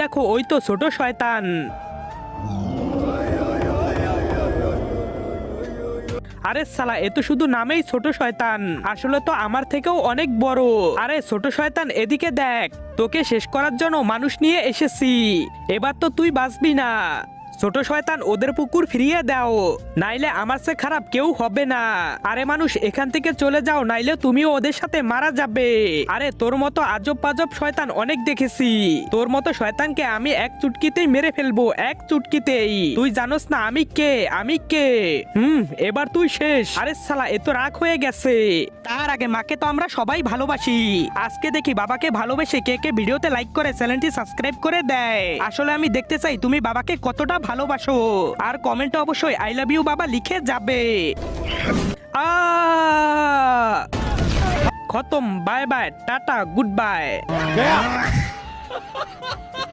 দেখো ওই তো ছোট শয়তান। আরে সালা এ তো শুধু নামেই ছোট শয়তান, আসলে তো আমার থেকেও অনেক বড়। আরে ছোট শয়তান এদিকে দেখ, তোকে শেষ করার জন্য মানুষ নিয়ে এসেছি, এবার তো তুই বাঁচবি না। ছোট শয়তান ওদের পুকুর ফিরিয়ে দাও, নাইলে আমার চেয়ে খারাপ কেউ হবে না। আরে মানুষ এখান থেকে চলে যাও, নাইলে তুমিও ওদের সাথে মারা যাবে। আরে তোর মতো আজব পাজব শয়তান অনেক দেখেছি, তোর মতো শয়তানকে আমি এক চুটকিতেই মেরে ফেলবো, এক চুটকিতেই। তুই জানোস না আমি কে, আমি কে। এবার তুই শেষ। আরে শালা এ তো রাগ হয়ে গেছে। তার আগে মাকে তো আমরা সবাই ভালোবাসি, আজকে দেখি বাবাকে ভালোবেসে কে কে ভিডিওতে লাইক করে চ্যানেলটি সাবস্ক্রাইব করে দেয়। আসলে আমি দেখতে চাই তুমি বাবাকে কতটা ভালোবাসো, আর কমেন্টে অবশ্যই আই লাভ ইউ বাবা লিখে যাবে। খতম, bye bye, tata, good bye.